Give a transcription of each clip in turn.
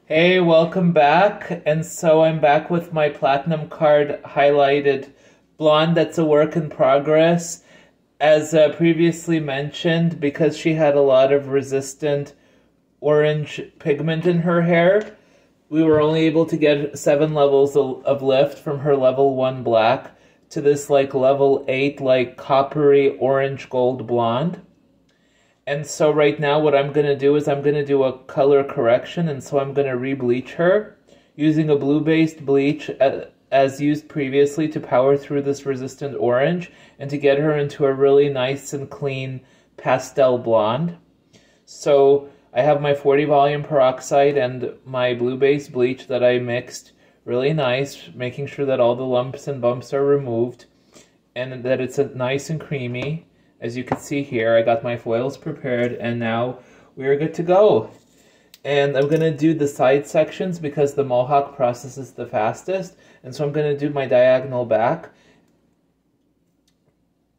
Hey, welcome back. And so I'm back with my platinum card highlighted blonde that's a work in progress. As previously mentioned, because she had a lot of resistant orange pigment in her hair, we were only able to get 7 levels of lift from her level 1 black to this like level 8 like coppery orange gold blonde. And so right now what I'm going to do is I'm going to do a color correction, and so I'm going to re-bleach her using a blue-based bleach as used previously to power through this resistant orange and to get her into a really nice and clean pastel blonde. So I have my 40 volume peroxide and my blue-based bleach that I mixed really nice, making sure that all the lumps and bumps are removed and that it's nice and creamy. As you can see here, I got my foils prepared, and now we're good to go. And I'm going to do the side sections because the Mohawk process is the fastest. And so I'm going to do my diagonal back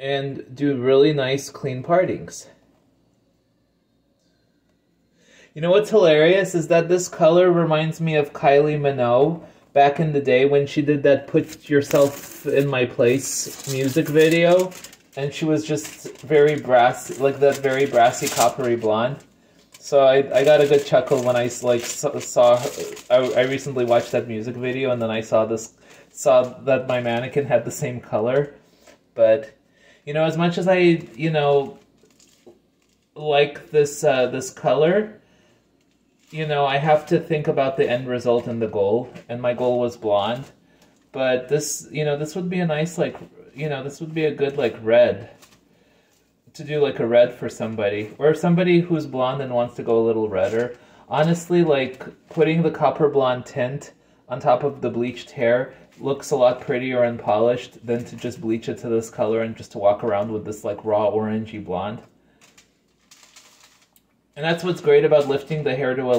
and do really nice clean partings. You know what's hilarious is that this color reminds me of Kylie Minogue back in the day when she did that Put Yourself in My Place music video. And she was just very brassy, like that very brassy coppery blonde. So I got a good chuckle when I like saw her. I recently watched that music video, and then I saw that my mannequin had the same color. But you know, as much as I like this this color, I have to think about the end result and the goal. And my goal was blonde, but this this would be a nice this would be a good like red, to do like a red for somebody, or somebody who's blonde and wants to go a little redder. Honestly, like putting the copper blonde tint on top of the bleached hair looks a lot prettier and polished than to just bleach it to this color and just to walk around with this like raw orangey blonde. And that's what's great about lifting the hair to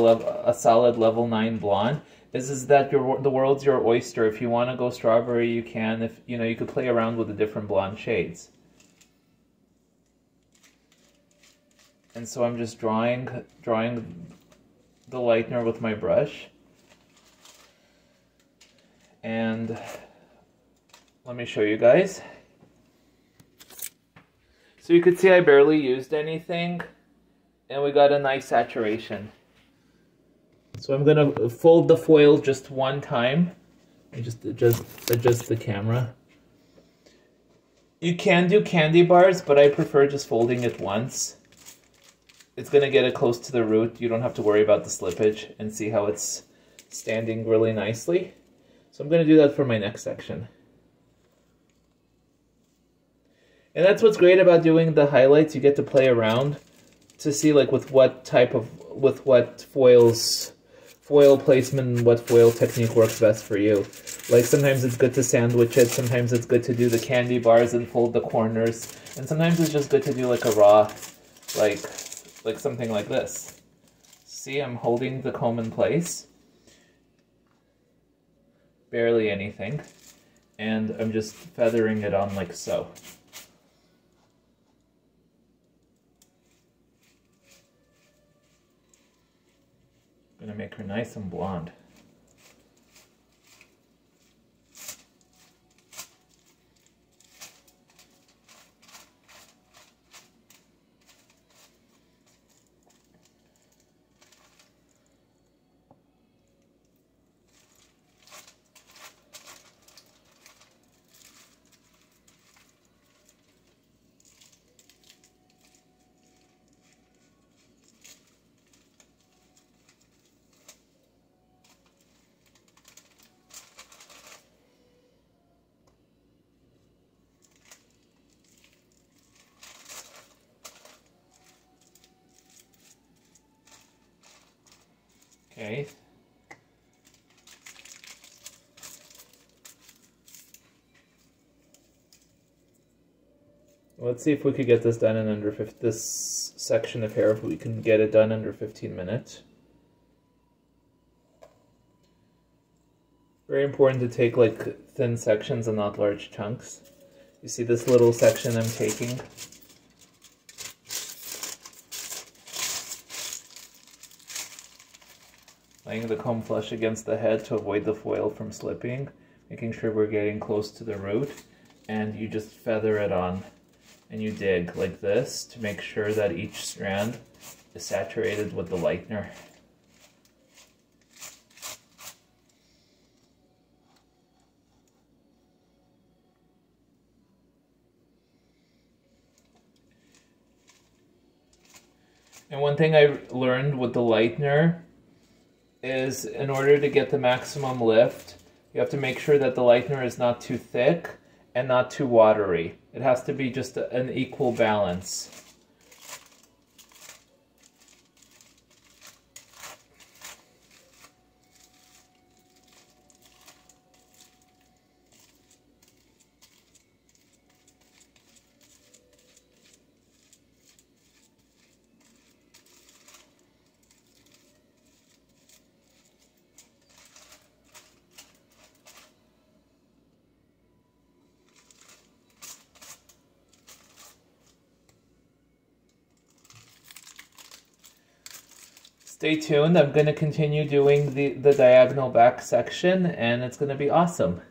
a solid level 9 blonde. Is that the world's your oyster. If you want to go strawberry, you can. If you could play around with the different blonde shades. And so I'm just drawing the lightener with my brush. And let me show you guys. So you could see I barely used anything, and we got a nice saturation. So I'm going to fold the foil just one time. I just adjust the camera. You can do candy bars, but I prefer just folding it once. It's going to get it close to the root. You don't have to worry about the slippage, and see how it's standing really nicely. So I'm going to do that for my next section. And that's what's great about doing the highlights. You get to play around to see like with what foil placement and what foil technique works best for you. Like sometimes it's good to sandwich it, sometimes it's good to do the candy bars and fold the corners, and sometimes it's just good to do like a raw, like something like this. See, I'm holding the comb in place. Barely anything. And I'm just feathering it on like so. Gonna make her nice and blonde. Okay. Let's see if we could get this done in under this section of hair, if we can get it done under 15 minutes. Very important to take like thin sections and not large chunks. You see this little section I'm taking? laying the comb flush against the head to avoid the foil from slipping, making sure we're getting close to the root, and you just feather it on, and you dig like this to make sure that each strand is saturated with the lightener. And one thing I learned with the lightener is in order to get the maximum lift, you have to make sure that the lightener is not too thick and not too watery. It has to be just an equal balance. Stay tuned, I'm going to continue doing the diagonal back section, and it's going to be awesome.